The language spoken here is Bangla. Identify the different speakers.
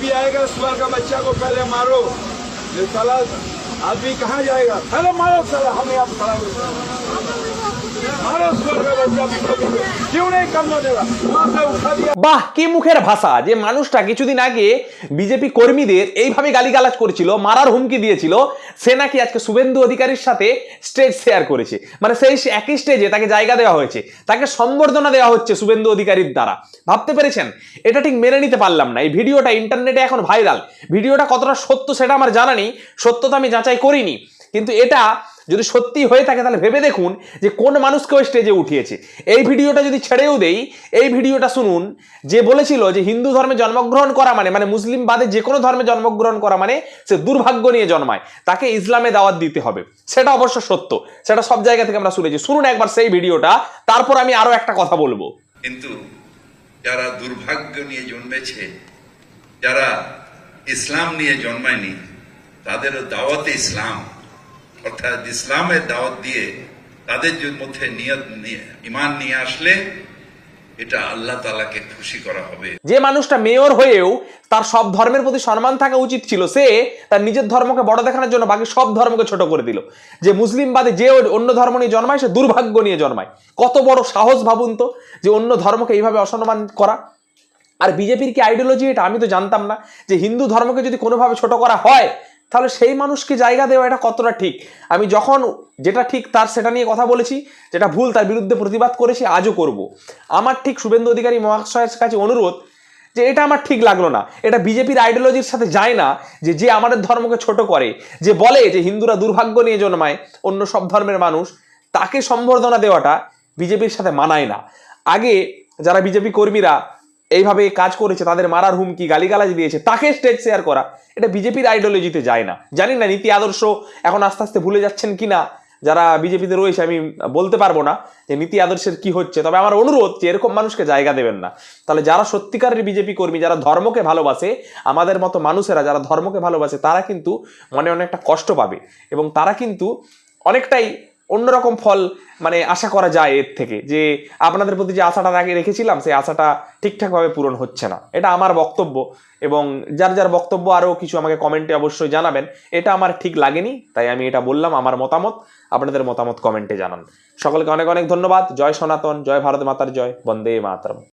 Speaker 1: बीजेपी आएगा, सुअर का बच्चा को पहले मारो। ये साला आदमी कहाँ जाएगा? पहले मारो साला, हम यहाँ खड़ा मारो सुअर का बच्चा, क्यों नहीं करना देगा? वहां से उठा दिया।
Speaker 2: বাহ, কি মুখের ভাষা! যে মানুষটা কিছুদিন আগে বিজেপি কর্মীদের এইভাবে গালিগালাজ করেছিল, মারার হুমকি দিয়েছিল, সে নাকি আজকে শুভেন্দু অধিকারীর সাথে স্টেজ শেয়ার করেছে। মানে সেই একই স্টেজে তাকে জায়গা দেওয়া হয়েছে, তাকে সম্বর্ধনা দেওয়া হচ্ছে শুভেন্দু অধিকারীর দ্বারা। ভাবতে পেরেছেন? এটা ঠিক মেনে নিতে পারলাম না। এই ভিডিওটা ইন্টারনেটে এখন ভাইরাল। ভিডিওটা কতটা সত্য সেটা আমার জানা নেই, সত্যতা আমি যাচাই করিনি, কিন্তু এটা যদি সত্যি হয়ে থাকে তাহলে ভেবে দেখুন যে কোন মানুষকে ওই স্টেজে উঠিয়েছে। এই ভিডিওটা যদি ছেড়েও দেই, এই ভিডিওটা শুনুন, যে বলেছিল যে হিন্দু ধর্মে জন্মগ্রহণ করা মানে মুসলিম বাদে যে কোনো ধর্মে জন্মগ্রহণ করা মানে সে দুর্ভাগ্য নিয়ে জন্মায়, তাকে ইসলামে দাওয়াত দিতে হবে। সেটা অবশ্য সত্য, সেটা সব জায়গা থেকে আমরা শুনেছি। শুনুন একবার সেই ভিডিওটা, তারপর আমি আরো একটা কথা বলবো।
Speaker 3: কিন্তু যারা দুর্ভাগ্য নিয়ে জন্মেছে, যারা ইসলাম নিয়ে জন্মায়নি, তাদেরও দাওয়াতে ইসলাম, অর্থাৎ ইসলামের দাওয়াত দিয়ে তাদের মধ্যে ঈমান নিয়ে আসলে এটা আল্লাহ তাআলাকে খুশি করা হবে।
Speaker 2: যে মানুষটা মেয়র হয়েও তার সব ধর্মের প্রতি সম্মান থাকা উচিত ছিল, সে তার নিজের ধর্মকে বড় দেখানোর জন্য বাকি সব ধর্মকে ছোট করে দিল। যে মুসলিম বাদে যে অন্য ধর্ম নিয়ে জন্মায় সে দুর্ভাগ্য নিয়ে জন্মায়। কত বড় সাহস ভাবুন তো, যে অন্য ধর্মকে এইভাবে অসম্মান করা। আর বিজেপির কি আইডিওলজি এটা? আমি তো জানতাম না যে হিন্দু ধর্মকে যদি কোনোভাবে ছোট করা হয় তাহলে সেই মানুষকে জায়গা দেওয়া এটা কতটা ঠিক। আমি যখন যেটা ঠিক তার সেটা নিয়ে কথা বলেছি, যেটা ভুল তার বিরুদ্ধে প্রতিবাদ করেছি, আজও করব। আমার ঠিক শুভেন্দু অধিকারী মহাশয়ের কাছে অনুরোধ যে এটা আমার ঠিক লাগলো না, এটা বিজেপির আইডিওলজির সাথে যায় না। যে আমাদের ধর্মকে ছোট করে, যে বলে যে হিন্দুরা দুর্ভাগ্য নিয়ে জন্মায়, অন্য সব ধর্মের মানুষ, তাকে সম্বর্ধনা দেওয়াটা বিজেপির সাথে মানায় না। আগে যারা বিজেপি কর্মীরা এইভাবে কাজ করেছে, তাদের মারার হুমকি, গালিগালাজ দিয়েছে, তাকে স্টেজ শেয়ার করা, এটা বিজেপির আইডিওলজিতে যায় না। জানি না নীতি আদর্শ এখন আস্তে আস্তে ভুলে যাচ্ছেন কিনা যারা বিজেপিতে রয়েছে, আমি বলতে পারবো না যে নীতি আদর্শের কি হচ্ছে। তবে আমার অনুরোধ যে এরকম মানুষকে জায়গা দেবেন না। তাহলে যারা সত্যিকারের বিজেপি কর্মী, যারা ধর্মকে ভালোবাসে, আমাদের মতো মানুষেরা যারা ধর্মকে ভালোবাসে, তারা কিন্তু মনে অনেকটা কষ্ট পাবে এবং তারা কিন্তু অনেকটাই অন্যরকম ফল আশা করা যায় এর থেকে। যে আপনাদের প্রতি যে আশাটা আগে রেখেছিলাম, সেই আশাটা ঠিকঠাকভাবে পূরণ হচ্ছে না। এটা আমার বক্তব্য, এবং যার যার বক্তব্য আরও কিছু আমাকে কমেন্টে অবশ্যই জানাবেন। এটা আমার ঠিক লাগেনি, তাই আমি এটা বললাম, আমার মতামত। আপনাদের মতামত কমেন্টে জানান। সকলকে অনেক অনেক ধন্যবাদ। জয় সনাতন, জয় ভারত মাতার জয়, বন্দে মাতরম।